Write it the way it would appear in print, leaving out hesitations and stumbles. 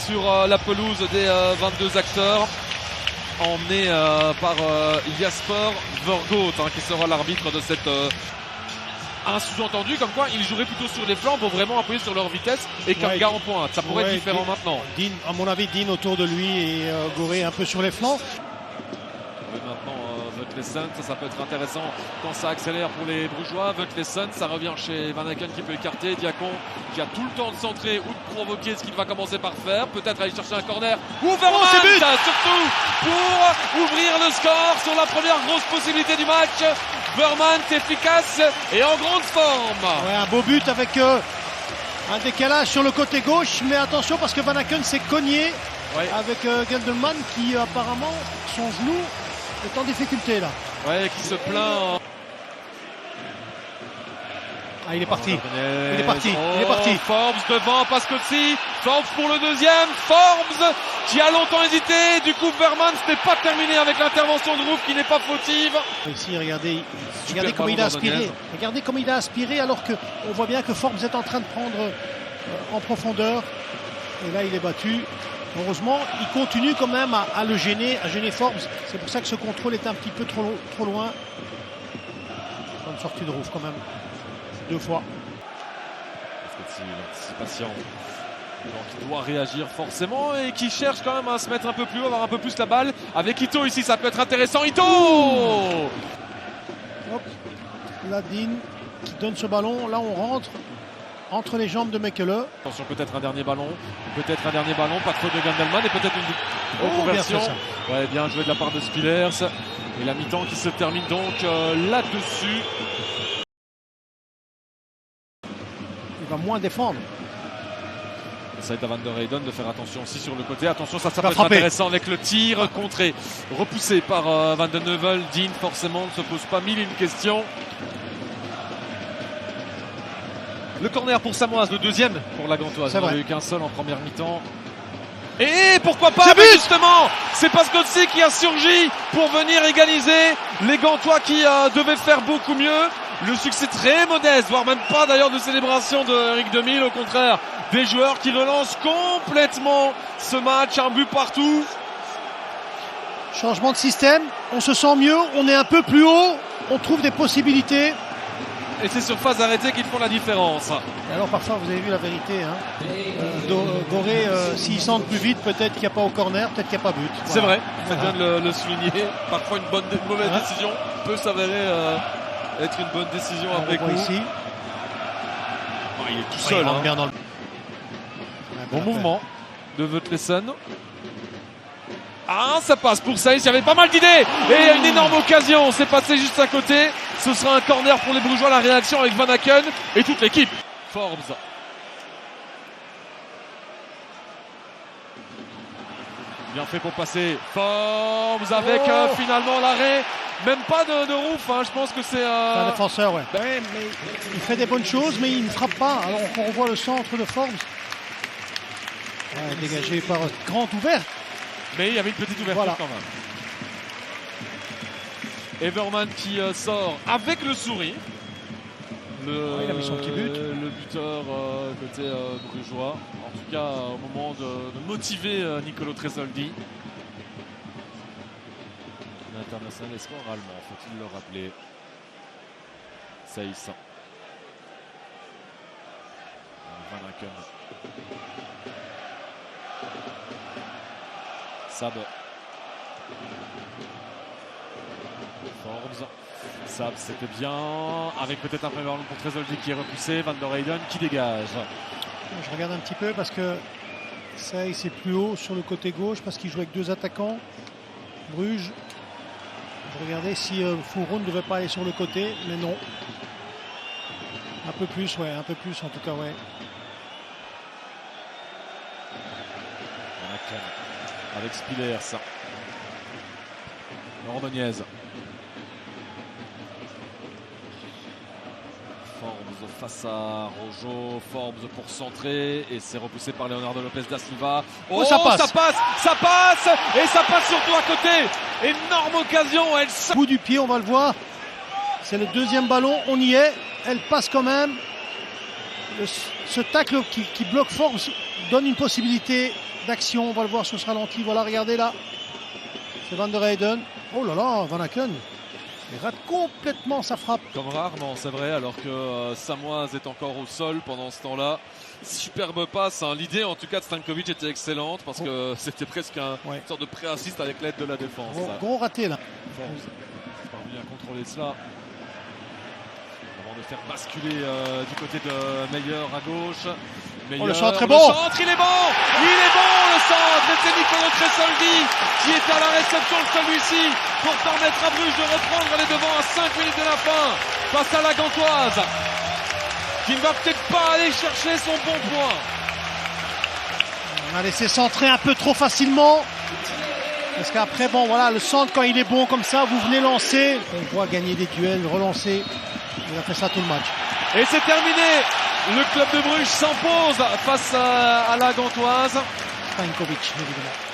sur la pelouse des 22 acteurs, emmené par Jasper Vergoot, qui sera l'arbitre de cette... un sous-entendu comme quoi ils joueraient plutôt sur les flancs pour vraiment appuyer sur leur vitesse et qu'un gars en pointe. Ça pourrait être différent maintenant. Dean, à mon avis, Dean autour de lui et Goré un peu sur les flancs. Et maintenant, Vetlesen, ça peut être intéressant quand ça accélère pour les Brugeois. Vetlesen, ça revient chez Van Aken qui peut écarter. Diacon qui a tout le temps de centrer ou de provoquer, ce qu'il va commencer par faire. Peut-être aller chercher un corner. Ou Vermaat, surtout pour ouvrir le score sur la première grosse possibilité du match. Vermaat efficace et en grande forme. Ouais, un beau but avec un décalage sur le côté gauche, mais attention parce que Van Aken s'est cogné avec Gelderman qui apparemment son genou est en difficulté là. Ouais, qui se plaint. Ah, il est parti. Il est parti. Il est parti. Forbes devant Pascozzi. Forbes pour le deuxième. Forbes qui a longtemps hésité. Du coup, Vermaat, ce n'est pas terminé avec l'intervention de Rouf qui n'est pas fautive. Ici, regardez comment il a aspiré. Regardez comment il a aspiré alors qu'on voit bien que Forbes est en train de prendre en profondeur. Et là, il est battu. Heureusement, il continue quand même à le gêner, à gêner Forbes. C'est pour ça que ce contrôle est un petit peu trop loin. Bonne sortie de Rouf quand même. 2 fois. L'anticipation. Donc il doit réagir forcément et qui cherche quand même à se mettre un peu plus haut, avoir un peu plus la balle. Avec Ito ici, ça peut être intéressant. Ito Hop. Là, Dean qui donne ce ballon. Là, on rentre entre les jambes de Mekele. Attention, peut-être un dernier ballon. Pas trop de Gandelman et peut-être une reconversion. Ouais, bien joué de la part de Spillers. Et la mi-temps qui se termine donc là-dessus. Il va moins défendre. Ça va être à Van der Heyden de faire attention aussi sur le côté. Attention, ça peut être intéressant avec le tir contré. Repoussé par Van den Heuvel. Dean, forcément, ne se pose pas mille et une questions. Le corner pour Samoise, le deuxième pour la Gantoise. Il n'y en a eu qu'un seul en première mi-temps. Et pourquoi pas, mais justement, c'est Pascozzi qui a surgi pour venir égaliser. Les Gantois qui devaient faire beaucoup mieux. Le succès très modeste, voire même pas d'ailleurs de célébration de Eric Demille. Au contraire, des joueurs qui relancent complètement ce match, un but partout. Changement de système, on se sent mieux, on est un peu plus haut, on trouve des possibilités. Et c'est sur phase arrêtée qu'ils font la différence. Et alors parfois, vous avez vu la vérité, Goré, s'il centre plus vite, peut-être qu'il n'y a pas au corner, peut-être qu'il n'y a pas but. Voilà. C'est vrai, c'est bien de le souligner. Parfois une mauvaise décision peut s'avérer être une bonne décision après coup. Ici. Il est tout seul. Bien dans le... Bon mouvement de Vetlesen. Ah, ça passe pour Saïs, il y avait pas mal d'idées. Et une énorme occasion, c'est passé juste à côté. Ce sera un corner pour les Brugeois, la réaction avec Van Aken et toute l'équipe. Forbes. Bien fait pour passer. Forbes avec finalement l'arrêt. Même pas de Rouf, je pense que c'est un défenseur, ouais. Mais il fait des bonnes choses, mais il ne frappe pas. Alors on revoit le centre de Forbes. Dégagé par grande ouverte. Mais il y avait une petite ouverture quand même. Everman qui sort avec le sourire. Il a mis son petit but. Le buteur côté brugeois. En tout cas, au moment de motiver Nicolo Tresoldi. L'international espoir allemand, faut-il le rappeler. Saïs. Van Aken. Sab. Forbes. Sab, c'était bien. Avec peut-être un premier ballon pour Tresoldi qui est repoussé. Van der Heyden qui dégage. Je regarde un petit peu parce que ça, c'est plus haut sur le côté gauche parce qu'il joue avec 2 attaquants. Bruges. Je regardais si Fouron ne devait pas aller sur le côté, mais non. Un peu plus, un peu plus en tout cas, Avec Spillers. Ordonez. Forbes face à Rojo. Forbes pour centrer. Et c'est repoussé par Leonardo Lopez da Silva. Oh, ça passe. Et ça passe surtout à côté. Énorme occasion. Bout du pied, on va le voir. C'est le deuxième ballon. On y est. Elle passe quand même. Ce tacle qui bloque Forbes donne une possibilité d'action. On va le voir sur ce ralenti. Voilà, regardez là. C'est Van der Heyden. Oh là là, Van Aken. Il rate complètement sa frappe. Comme rarement, c'est vrai, alors que Samoise est encore au sol pendant ce temps-là. Superbe passe, hein. L'idée en tout cas de Stankovic était excellente parce que c'était presque une sorte de pré-assist avec l'aide de la défense. Gros raté là. C'est parvenu à contrôler cela avant de faire basculer du côté de Meyer à gauche. Meyer, le centre est bon. Le centre, il est bon. Il est bon le centre. Et c'est Nicolo Tresoldi qui est à la réception de celui-ci pour permettre à Bruges de reprendre les devants à 5 minutes de la fin face à la Gantoise, qui ne va peut-être pas aller chercher son bon point. On a laissé centrer un peu trop facilement. Parce qu'après, bon voilà, le centre quand il est bon comme ça, vous venez lancer. On voit gagner des duels, relancer. Il a fait ça tout le match. Et c'est terminé. Le club de Bruges s'impose face à la Gantoise. Stankovic, évidemment.